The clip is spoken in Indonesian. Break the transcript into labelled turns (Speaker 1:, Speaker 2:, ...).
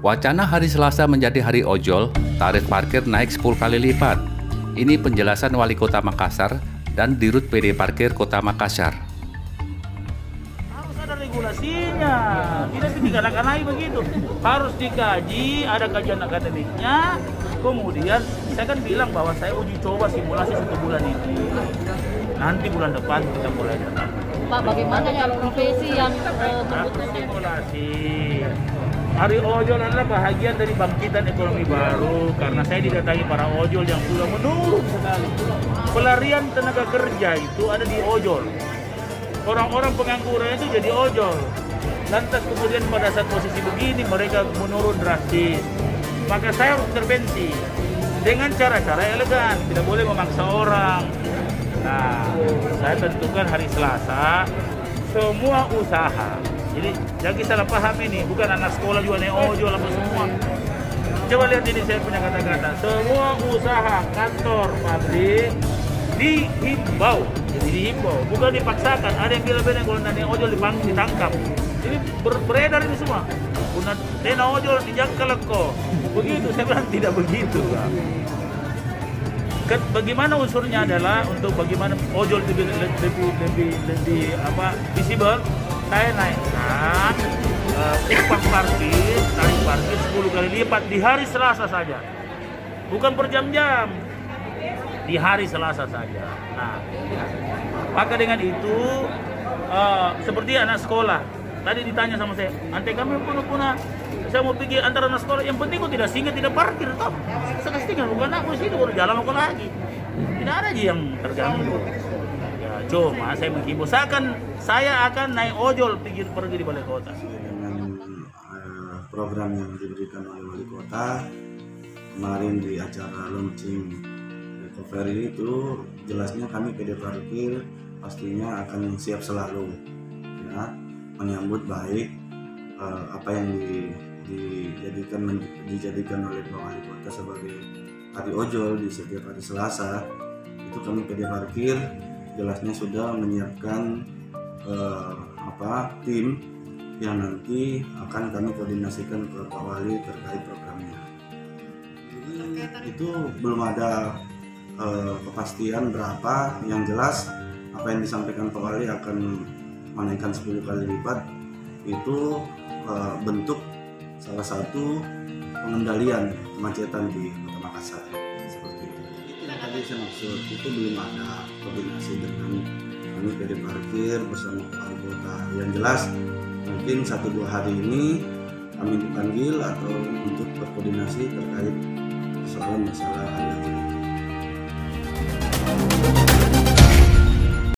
Speaker 1: Wacana hari Selasa menjadi hari ojol, tarif parkir naik 10 kali lipat. Ini penjelasan Wali Kota Makassar dan Dirut PD Parkir Kota Makassar.
Speaker 2: Harus ada regulasinya, tidak dikanak-kanai begitu. Harus dikaji, ada kajian akademiknya. Kemudian saya kan bilang bahwa saya uji coba simulasi 1 bulan ini. Nanti bulan depan kita mulai datang.
Speaker 3: Pak, bagaimana ya profesi yang terputus?
Speaker 2: Simulasi. Hari ojol adalah bahagian dari bangkitan ekonomi baru karena saya didatangi para ojol yang sudah menurun sekali. Pelarian tenaga kerja itu ada di ojol. Orang-orang pengangguran itu jadi ojol. Lantas kemudian pada saat posisi begini mereka menurun drastis. Maka saya harus intervensi dengan cara-cara elegan, tidak boleh memaksa orang. Nah, saya tentukan hari Selasa semua usaha. Jadi jangan salah paham ini, bukan anak sekolah juga naik ojol apa semua. Coba lihat ini saya punya kata-kata. Semua usaha kantor pabrik dihimbau, jadi dihimbau, bukan dipaksakan. Ada yang bilang kalau naik ojol ditangkap. Ini beredar ini semua. Guna naik ojol dijangkal kok. Begitu saya bilang tidak begitu, Pak. Bagaimana unsurnya adalah untuk bagaimana ojol lebih visible. Saya naikkan tarif parkir 10 kali lipat di hari Selasa saja, bukan per jam-jam, di hari Selasa saja. Nah, maka dengan itu seperti anak sekolah tadi ditanya sama saya, ante kami punah saya mau pergi antara anak sekolah, yang penting kok tidak singgah tidak parkir toh. Sekali bukan aku sini baru jalan aku lagi, tidak ada yang terganggu. Cuma saya menghimbau, saya akan naik ojol pergi di balai kota.
Speaker 4: Dengan program yang diberikan oleh wali kota kemarin di acara launching recovery itu, jelasnya kami PD Parkir pastinya akan siap selalu ya, menyambut baik apa yang dijadikan oleh Pak Wali Kota sebagai hari ojol di setiap hari Selasa. Itu kami PD Parkir jelasnya sudah menyiapkan tim yang nanti akan kami koordinasikan ke Pak Wali terkait programnya. Jadi itu belum ada kepastian berapa, yang jelas apa yang disampaikan Pak Wali akan menaikkan 10 kali lipat itu bentuk salah satu pengendalian kemacetan di Kota Makassar. Tadi saya maksud itu belum ada koordinasi dengan kami PD Parkir bersama Pak Wali Kota. Yang jelas mungkin 1-2 hari ini kami dipanggil atau untuk berkoordinasi terkait persoalan masalah